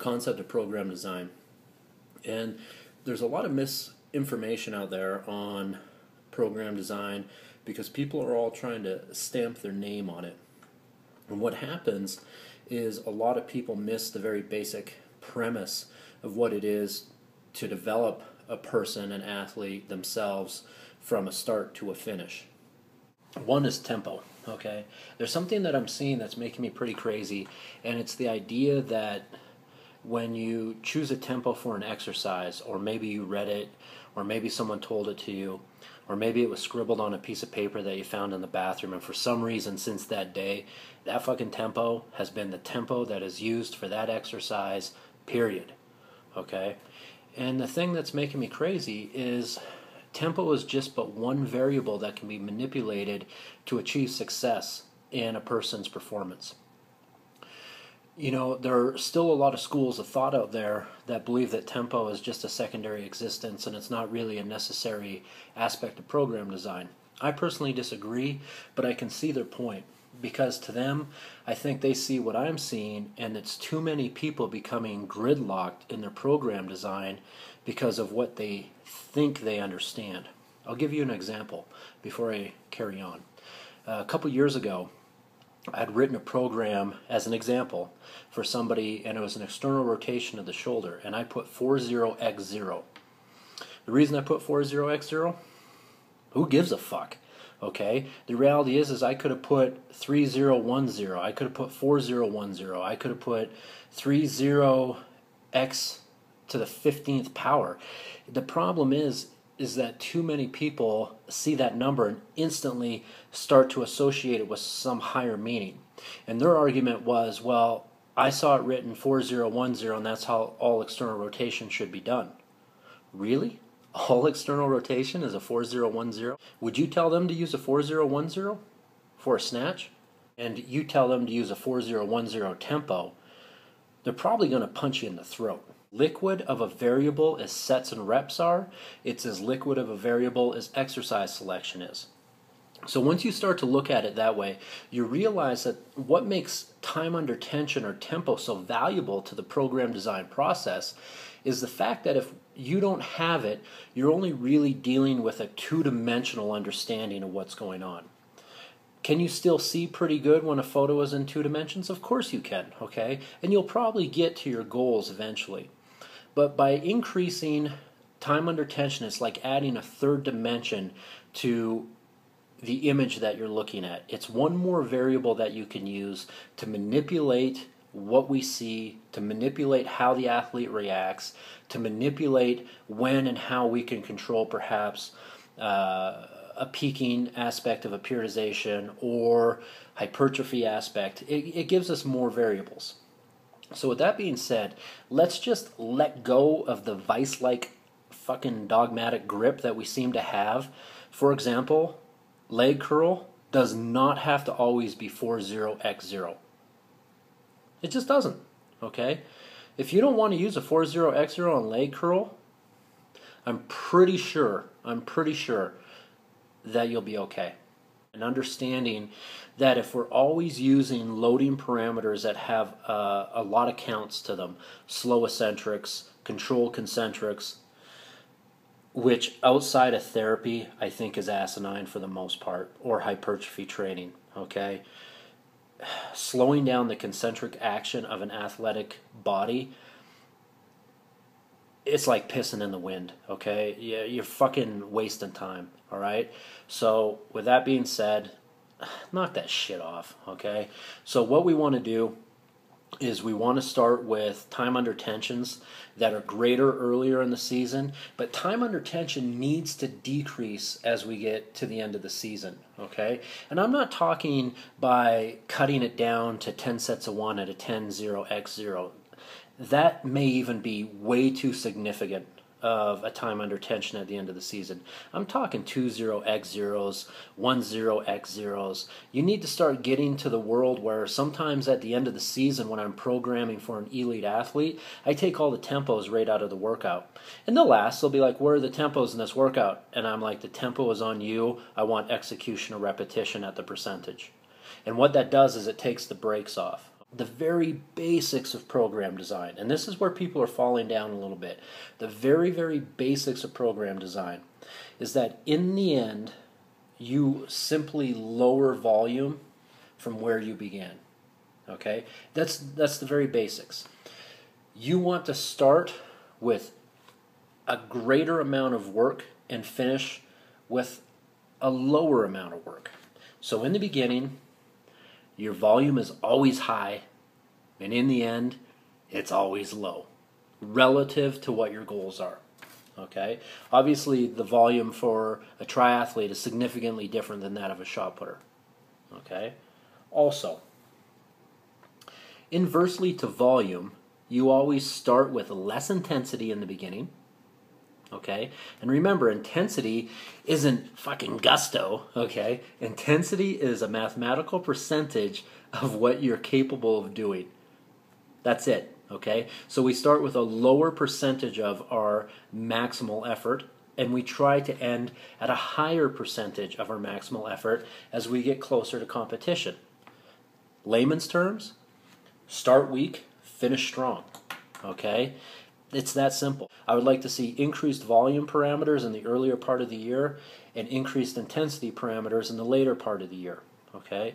concept of program design. And there's a lot of misinformation out there on program design because people are all trying to stamp their name on it. And what happens is a lot of people miss the very basic premise of what it is to develop a person, an athlete themselves, from a start to a finish. One is tempo, okay? There's something that I'm seeing that's making me pretty crazy, and it's the idea that when you choose a tempo for an exercise, or maybe you read it, or maybe someone told it to you, or maybe it was scribbled on a piece of paper that you found in the bathroom, and for some reason since that day, that fucking tempo has been the tempo that is used for that exercise, period. Okay? And the thing that's making me crazy is tempo is just but one variable that can be manipulated to achieve success in a person's performance. You know, there are still a lot of schools of thought out there that believe that tempo is just a secondary existence and it's not really a necessary aspect of program design. I personally disagree, but I can see their point, because to them, I think they see what I'm seeing, and it's too many people becoming gridlocked in their program design because of what they think they understand. I'll give you an example before I carry on. A couple years ago, I'd written a program as an example for somebody, and it was an external rotation of the shoulder, and I put 40x0. The reason I put 40x0? Who gives a fuck? Okay? The reality is I could have put 3010, I could have put 4010, I could have put 30x to the 15th power. The problem is that too many people see that number and instantly start to associate it with some higher meaning. And their argument was, well, I saw it written 4010 and that's how all external rotation should be done. Really? All external rotation is a 4010? Would you tell them to use a 4010 for a snatch? And you tell them to use a 4010 tempo, they're probably going to punch you in the throat. Liquid of a variable as sets and reps are, it's as liquid of a variable as exercise selection is. So once you start to look at it that way, you realize that what makes time under tension or tempo so valuable to the program design process is the fact that if you don't have it, you're only really dealing with a two-dimensional understanding of what's going on. Can you still see pretty good when a photo is in 2 dimensions? Of course you can, okay? And you'll probably get to your goals eventually. But by increasing time under tension, it's like adding a third dimension to the image that you're looking at. It's one more variable that you can use to manipulate what we see, to manipulate how the athlete reacts, to manipulate when and how we can control perhaps a peaking aspect of a periodization or hypertrophy aspect. It gives us more variables. So with that being said, let's just let go of the vice-like fucking dogmatic grip that we seem to have. For example, leg curl does not have to always be 40x0. It just doesn't, okay? If you don't want to use a 40x0 on leg curl, I'm pretty sure that you'll be okay. And understanding that if we're always using loading parameters that have a lot of counts to them, slow eccentrics, control concentrics, which outside of therapy I think is asinine for the most part, or hypertrophy training, okay? Slowing down the concentric action of an athletic body, it's like pissing in the wind, okay? You're fucking wasting time, all right? So with that being said, knock that shit off, okay? So what we want to do is we want to start with time under tensions that are greater earlier in the season, but time under tension needs to decrease as we get to the end of the season, okay? And I'm not talking by cutting it down to 10 sets of 1 at a 10-0x0. That may even be way too significant of a time under tension at the end of the season. I'm talking 2-0x0s, 1-0x0s. You need to start getting to the world where sometimes at the end of the season when I'm programming for an elite athlete, I take all the tempos right out of the workout. And they'll ask, they'll be like, where are the tempos in this workout? And I'm like, the tempo is on you. I want execution or repetition at the percentage. And what that does is it takes the brakes off. the very basics of program design, and this is where people are falling down a little bit. The very, very basics of program design is that in the end, you simply lower volume from where you began. Okay? That's the very basics. You want to start with a greater amount of work and finish with a lower amount of work. So in the beginning, your volume is always high, and in the end, it's always low, relative to what your goals are. Okay? Obviously, the volume for a triathlete is significantly different than that of a shot putter. Okay? Also, inversely to volume, you always start with less intensity in the beginning. Okay? And remember, intensity isn't fucking gusto, okay? Intensity is a mathematical percentage of what you're capable of doing. That's it, okay? So we start with a lower percentage of our maximal effort, and we try to end at a higher percentage of our maximal effort as we get closer to competition. Layman's terms, start weak, finish strong, okay? It's that simple. I would like to see increased volume parameters in the earlier part of the year and increased intensity parameters in the later part of the year. Okay?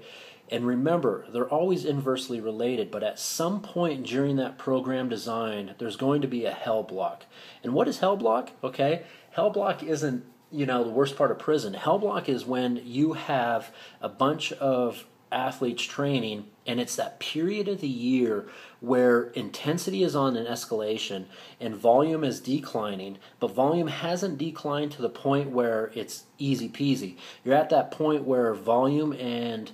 And remember, they're always inversely related, but at some point during that program design, there's going to be a hell block. And what is hell block? Okay? Hell block isn't, the worst part of prison. Hell block is when you have a bunch of athletes training, and it's that period of the year where intensity is on an escalation and volume is declining, but volume hasn't declined to the point where it's easy peasy. You're at that point where volume and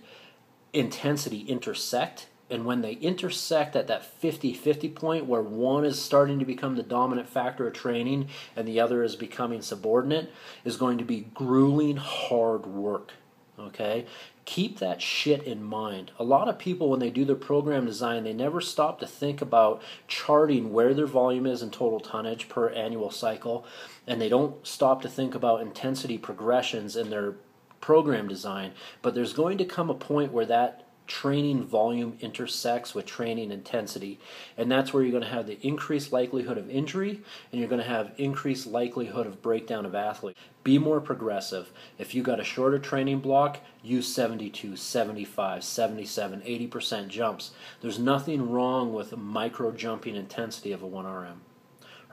intensity intersect, and when they intersect at that 50-50 point where one is starting to become the dominant factor of training and the other is becoming subordinate, is going to be grueling hard work. Okay? Keep that shit in mind. A lot of people, when they do their program design, they never stop to think about charting where their volume is in total tonnage per annual cycle, and they don't stop to think about intensity progressions in their program design. But there's going to come a point where that training volume intersects with training intensity, and that's where you're going to have the increased likelihood of injury, and you're going to have increased likelihood of breakdown of athletes. Be more progressive. If you got a shorter training block, use 72, 75, 77, 80% jumps. There's nothing wrong with micro jumping intensity of a 1RM.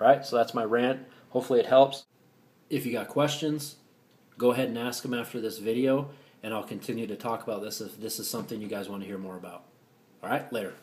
All right, so that's my rant. Hopefully it helps. If you got questions, go ahead and ask them after this video, and I'll continue to talk about this if this is something you guys want to hear more about. All right, later.